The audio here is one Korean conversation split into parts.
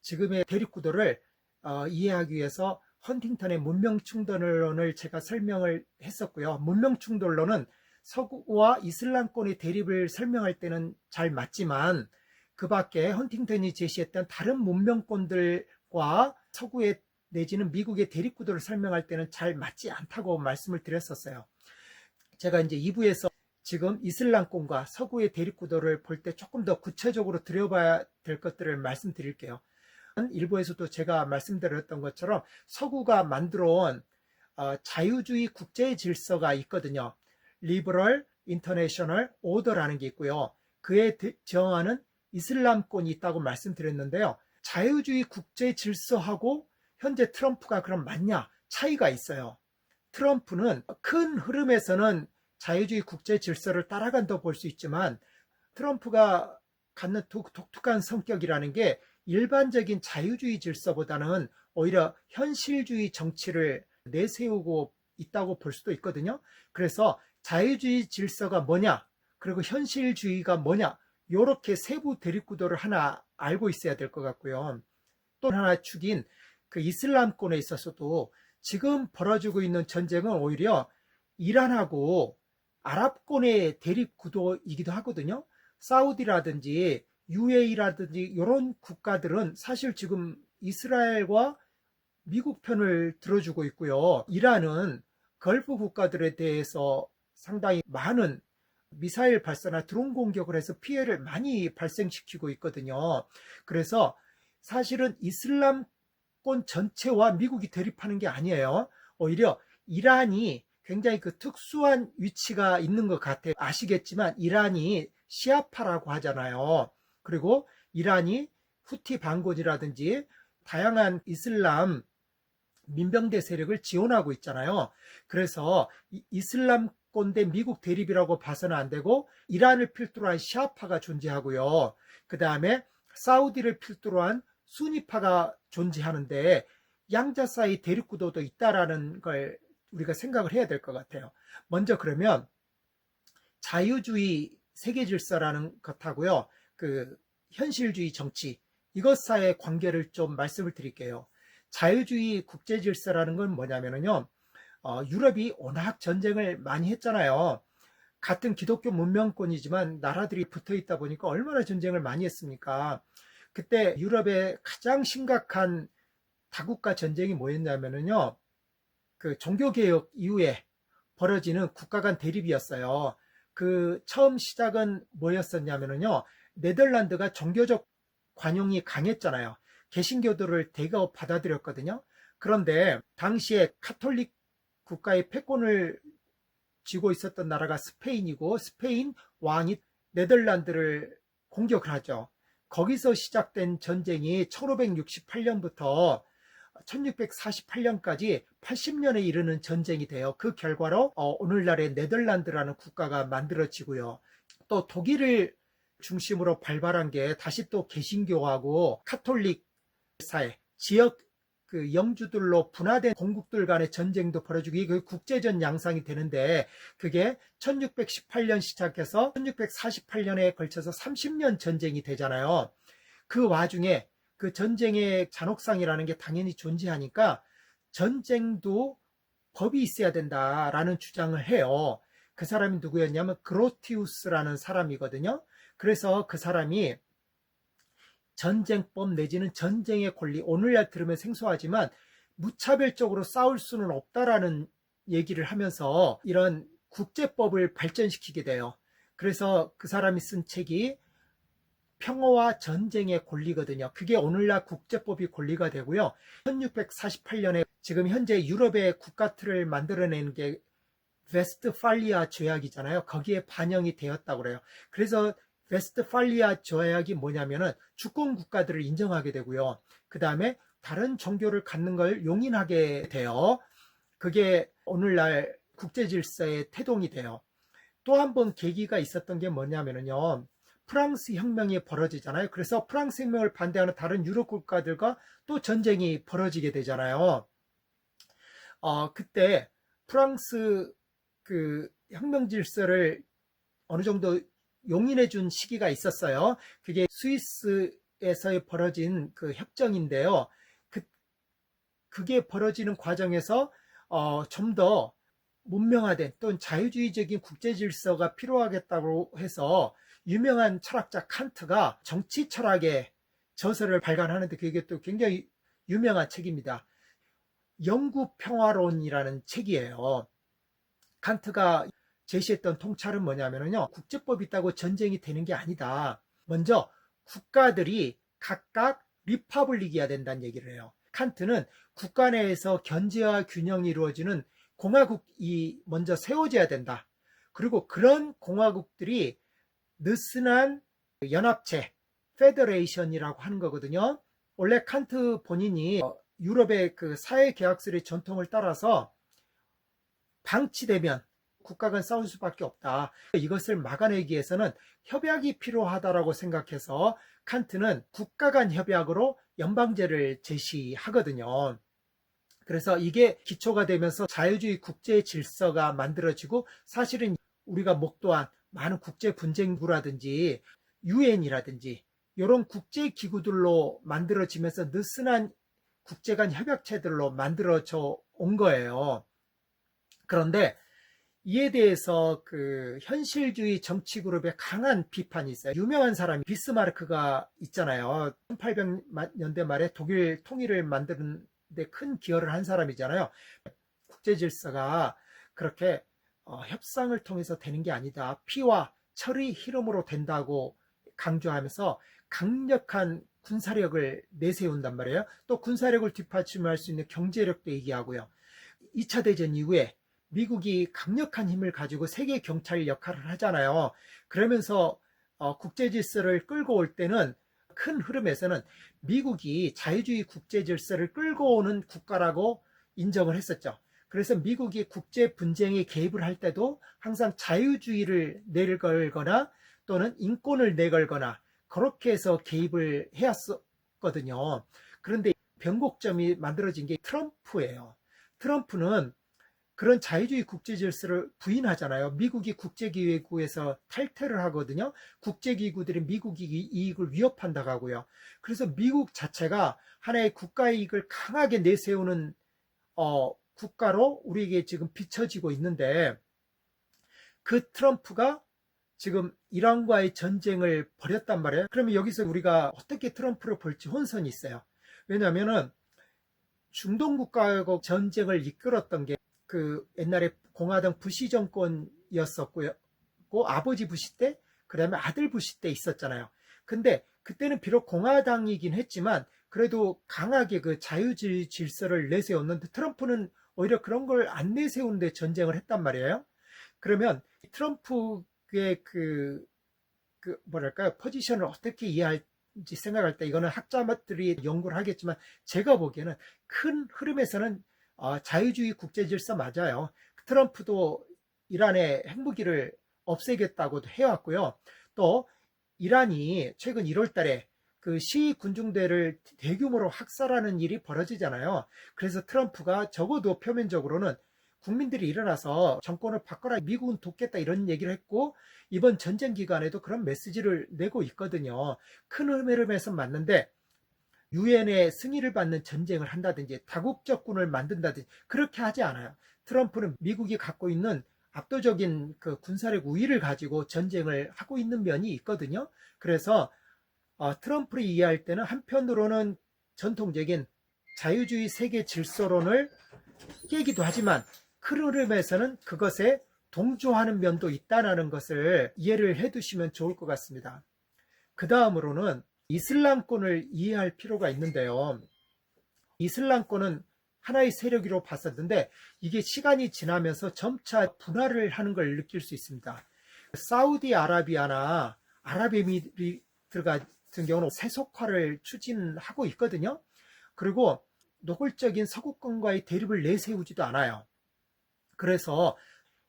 지금의 대립구도를 이해하기 위해서 헌팅턴의 문명충돌론을 제가 설명을 했었고요. 문명충돌론은 서구와 이슬람권의 대립을 설명할 때는 잘 맞지만 그 밖에 헌팅턴이 제시했던 다른 문명권들과 서구의 내지는 미국의 대립구도를 설명할 때는 잘 맞지 않다고 말씀을 드렸었어요. 제가 이제 2부에서 지금 이슬람권과 서구의 대립구도를 볼 때 조금 더 구체적으로 들여봐야 될 것들을 말씀드릴게요. 일부에서도 제가 말씀드렸던 것처럼 서구가 만들어온 자유주의 국제 질서가 있거든요. 리버럴 인터내셔널 오더라는 게 있고요. 그에 저항하는 이슬람권이 있다고 말씀드렸는데요. 자유주의 국제 질서하고 현재 트럼프가 그럼 맞냐? 차이가 있어요. 트럼프는 큰 흐름에서는 자유주의 국제 질서를 따라간다고 볼 수 있지만 트럼프가 갖는 독특한 성격이라는 게 일반적인 자유주의 질서보다는 오히려 현실주의 정치를 내세우고 있다고 볼 수도 있거든요. 그래서 자유주의 질서가 뭐냐, 그리고 현실주의가 뭐냐, 이렇게 세부 대립구도를 하나 알고 있어야 될 것 같고요. 또 하나 축인 그 이슬람권에 있어서도 지금 벌어지고 있는 전쟁은 오히려 이란하고 아랍권의 대립구도이기도 하거든요. 사우디라든지 UAE라든지 이런 국가들은 사실 지금 이스라엘과 미국 편을 들어주고 있고요. 이란은 걸프 국가들에 대해서 상당히 많은 미사일 발사나 드론 공격을 해서 피해를 많이 발생시키고 있거든요. 그래서 사실은 이슬람권 전체와 미국이 대립하는 게 아니에요. 오히려 이란이 굉장히 그 특수한 위치가 있는 것 같아요. 아시겠지만 이란이 시아파라고 하잖아요. 그리고 이란이 후티 반군이라든지 다양한 이슬람 민병대 세력을 지원하고 있잖아요. 그래서 이슬람권 대 미국 대립이라고 봐서는 안 되고 이란을 필두로 한 시아파가 존재하고요. 그 다음에 사우디를 필두로 한 수니파가 존재하는데 양자 사이 대립구도도 있다라는 걸 우리가 생각을 해야 될 것 같아요. 먼저 그러면 자유주의 세계질서라는 것하고요. 그 현실주의 정치 이것 사이의 관계를 좀 말씀을 드릴게요. 자유주의 국제질서라는 건 뭐냐면요. 유럽이 워낙 전쟁을 많이 했잖아요. 같은 기독교 문명권이지만 나라들이 붙어 있다 보니까 얼마나 전쟁을 많이 했습니까? 그때 유럽의 가장 심각한 다국가 전쟁이 뭐였냐면요. 그 종교개혁 이후에 벌어지는 국가 간 대립이었어요. 그 처음 시작은 뭐였었냐면요. 네덜란드가 종교적 관용이 강했잖아요. 개신교들을 대거 받아들였거든요. 그런데 당시에 카톨릭 국가의 패권을 쥐고 있었던 나라가 스페인이고 스페인 왕이 네덜란드를 공격을 하죠. 거기서 시작된 전쟁이 1568년부터 1648년까지 80년에 이르는 전쟁이 돼요. 그 결과로 오늘날의 네덜란드라는 국가가 만들어지고요. 또 독일을 중심으로 발발한 게 다시 또 개신교하고 카톨릭 사회, 지역 그 영주들로 분화된 공국들 간의 전쟁도 벌어지고 이게 국제전 양상이 되는데 그게 1618년 시작해서 1648년에 걸쳐서 30년 전쟁이 되잖아요. 그 와중에 그 전쟁의 잔혹상이라는 게 당연히 존재하니까 전쟁도 법이 있어야 된다라는 주장을 해요. 그 사람이 누구였냐면 그로티우스라는 사람이거든요. 그래서 그 사람이 전쟁법 내지는 전쟁의 권리, 오늘날 들으면 생소하지만 무차별적으로 싸울 수는 없다라는 얘기를 하면서 이런 국제법을 발전시키게 돼요. 그래서 그 사람이 쓴 책이 평화와 전쟁의 권리거든요. 그게 오늘날 국제법이 권리가 되고요. 1648년에 지금 현재 유럽의 국가틀을 만들어내는 게 웨스트팔리아 조약이잖아요. 거기에 반영이 되었다고 그래요. 그래서 웨스트팔리아 조약이 뭐냐면은 주권 국가들을 인정하게 되고요. 그 다음에 다른 종교를 갖는 걸 용인하게 돼요. 그게 오늘날 국제질서의 태동이 돼요. 또 한 번 계기가 있었던 게 뭐냐면요. 프랑스 혁명이 벌어지잖아요. 그래서 프랑스 혁명을 반대하는 다른 유럽 국가들과 또 전쟁이 벌어지게 되잖아요. 그때 프랑스 그 혁명 질서를 어느 정도 용인해 준 시기가 있었어요. 그게 스위스 에서 벌어진 그 협정인데요. 그게 벌어지는 과정에서 좀 더 문명화된 또는 자유주의적인 국제 질서가 필요하겠다고 해서 유명한 철학자 칸트가 정치 철학의 저서를 발간하는데 그게 또 굉장히 유명한 책입니다. 영구평화론이라는 책이에요. 칸트가 제시했던 통찰은 뭐냐면요. 국제법이 있다고 전쟁이 되는 게 아니다. 먼저 국가들이 각각 리퍼블릭이어야 된다는 얘기를 해요. 칸트는 국가 내에서 견제와 균형이 이루어지는 공화국이 먼저 세워져야 된다. 그리고 그런 공화국들이 느슨한 연합체, 페더레이션이라고 하는 거거든요. 원래 칸트 본인이 유럽의 그 사회계약설의 전통을 따라서 방치되면 국가 간 싸울 수밖에 없다. 이것을 막아내기 위해서는 협약이 필요하다라고 생각해서 칸트는 국가 간 협약으로 연방제를 제시하거든요. 그래서 이게 기초가 되면서 자유주의 국제 질서가 만들어지고 사실은 우리가 목도한 많은 국제 분쟁부라든지 유엔이라든지 이런 국제 기구들로 만들어지면서 느슨한 국제 간 협약체들로 만들어져 온 거예요. 그런데 이에 대해서 그 현실주의 정치 그룹의 강한 비판이 있어요. 유명한 사람이 비스마르크가 있잖아요. 1800년대 말에 독일 통일을 만드는 데 큰 기여를 한 사람이잖아요. 국제 질서가 그렇게 협상을 통해서 되는 게 아니다. 피와 철의 희름으로 된다고 강조하면서 강력한 군사력을 내세운단 말이에요. 또 군사력을 뒷받침할 수 있는 경제력도 얘기하고요. 2차 대전 이후에 미국이 강력한 힘을 가지고 세계 경찰 역할을 하잖아요. 그러면서 국제 질서를 끌고 올 때는 큰 흐름에서는 미국이 자유주의 국제 질서를 끌고 오는 국가라고 인정을 했었죠. 그래서 미국이 국제 분쟁에 개입을 할 때도 항상 자유주의를 내걸거나 또는 인권을 내걸거나 그렇게 해서 개입을 해왔었거든요. 그런데 변곡점이 만들어진 게 트럼프예요. 트럼프는 그런 자유주의 국제 질서를 부인하잖아요. 미국이 국제기구에서 탈퇴를 하거든요. 국제기구들이 미국 이익을 위협한다고 하고요. 그래서 미국 자체가 하나의 국가 이익을 강하게 내세우는 국가로 우리에게 지금 비춰지고 있는데 그 트럼프가 지금 이란과의 전쟁을 벌였단 말이에요. 그러면 여기서 우리가 어떻게 트럼프를 볼지 혼선이 있어요. 왜냐하면은 중동 국가하고 전쟁을 이끌었던 게 그 옛날에 공화당 부시 정권이었었고요. 아버지 부시 때, 그다음에 아들 부시 때 있었잖아요. 근데 그때는 비록 공화당이긴 했지만 그래도 강하게 그 자유주의 질서를 내세웠는데 트럼프는 오히려 그런 걸 안 내세우는데 전쟁을 했단 말이에요. 그러면 트럼프의 뭐랄까요, 포지션을 어떻게 이해할지 생각할 때 이거는 학자들이 연구를 하겠지만 제가 보기에는 큰 흐름에서는 자유주의 국제 질서 맞아요. 트럼프도 이란의 핵무기를 없애겠다고도 해왔고요. 또 이란이 최근 1월 달에 그 시위 군중대를 대규모로 학살하는 일이 벌어지잖아요. 그래서 트럼프가 적어도 표면적으로는 국민들이 일어나서 정권을 바꿔라, 미국은 돕겠다 이런 얘기를 했고 이번 전쟁 기간에도 그런 메시지를 내고 있거든요. 큰 흐름에서 맞는데 유엔의 승인을 받는 전쟁을 한다든지 다국적군을 만든다든지 그렇게 하지 않아요. 트럼프는 미국이 갖고 있는 압도적인 그 군사력 우위를 가지고 전쟁을 하고 있는 면이 있거든요. 그래서 트럼프를 이해할 때는 한편으로는 전통적인 자유주의 세계 질서론을 깨기도 하지만 큰 흐름에서는 그것에 동조하는 면도 있다는 것을 이해를 해두시면 좋을 것 같습니다. 그 다음으로는 이슬람권을 이해할 필요가 있는데요. 이슬람권은 하나의 세력으로 봤었는데 이게 시간이 지나면서 점차 분화를 하는 걸 느낄 수 있습니다. 사우디아라비아나 아랍에미리트 같은 경우는 세속화를 추진하고 있거든요. 그리고 노골적인 서구권과의 대립을 내세우지도 않아요. 그래서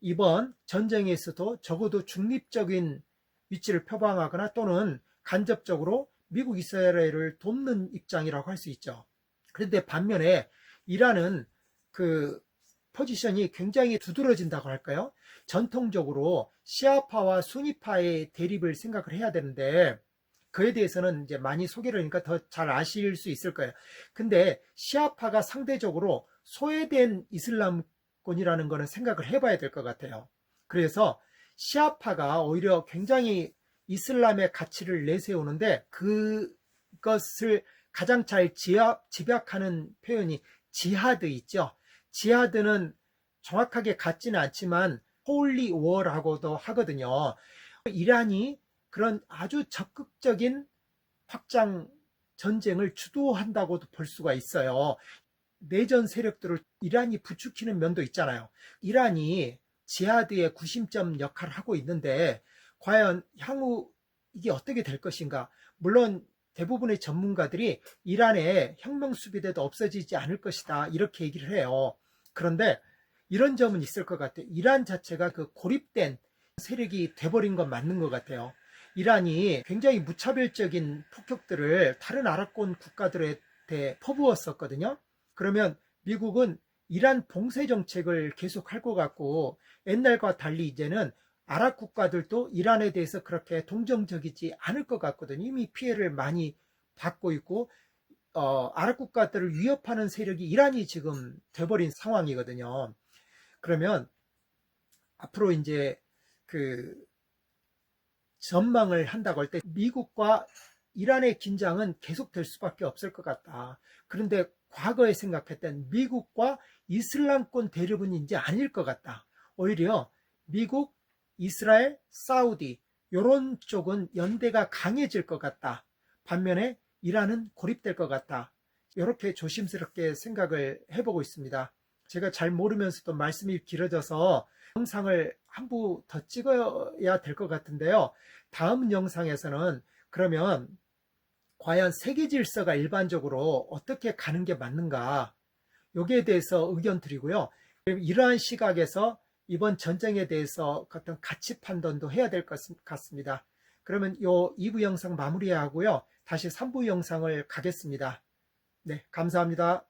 이번 전쟁에서도 적어도 중립적인 위치를 표방하거나 또는 간접적으로 미국 이스라엘을 돕는 입장이라고 할 수 있죠. 그런데 반면에 이란은 그 포지션이 굉장히 두드러진다고 할까요? 전통적으로 시아파와 수니파의 대립을 생각을 해야 되는데 그에 대해서는 이제 많이 소개를 하니까 더 잘 아실 수 있을 거예요. 근데 시아파가 상대적으로 소외된 이슬람권이라는 거는 생각을 해봐야 될 것 같아요. 그래서 시아파가 오히려 굉장히 이슬람의 가치를 내세우는데 그것을 가장 잘 집약하는 표현이 지하드 있죠. 지하드는 정확하게 같지는 않지만 홀리 워라고도 하거든요. 이란이 그런 아주 적극적인 확장 전쟁을 주도한다고도 볼 수가 있어요. 내전 세력들을 이란이 부추기는 면도 있잖아요. 이란이 지하드의 구심점 역할을 하고 있는데 과연 향후 이게 어떻게 될 것인가? 물론 대부분의 전문가들이 이란의 혁명 수비대도 없어지지 않을 것이다 이렇게 얘기를 해요. 그런데 이런 점은 있을 것 같아요. 이란 자체가 그 고립된 세력이 돼버린 건 맞는 것 같아요. 이란이 굉장히 무차별적인 폭격들을 다른 아랍권 국가들한테 퍼부었었거든요. 그러면 미국은 이란 봉쇄 정책을 계속할 것 같고 옛날과 달리 이제는 아랍 국가들도 이란에 대해서 그렇게 동정적이지 않을 것 같거든요. 이미 피해를 많이 받고 있고 아랍 국가들을 위협하는 세력이 이란이 지금 돼버린 상황이거든요. 그러면 앞으로 이제 그 전망을 한다고 할 때 미국과 이란의 긴장은 계속될 수밖에 없을 것 같다. 그런데 과거에 생각했던 미국과 이슬람권 대립은 이제 아닐 것 같다. 오히려 미국, 이스라엘, 사우디 이런 쪽은 연대가 강해질 것 같다. 반면에 이란은 고립될 것 같다. 이렇게 조심스럽게 생각을 해보고 있습니다. 제가 잘 모르면서도 말씀이 길어져서 영상을 한 부 더 찍어야 될 것 같은데요. 다음 영상에서는 그러면 과연 세계 질서가 일반적으로 어떻게 가는 게 맞는가 여기에 대해서 의견 드리고요. 이러한 시각에서 이번 전쟁에 대해서 어떤 가치 판단도 해야 될 것 같습니다. 그러면 요 2부 영상 마무리하고요. 다시 3부 영상을 가겠습니다. 네, 감사합니다.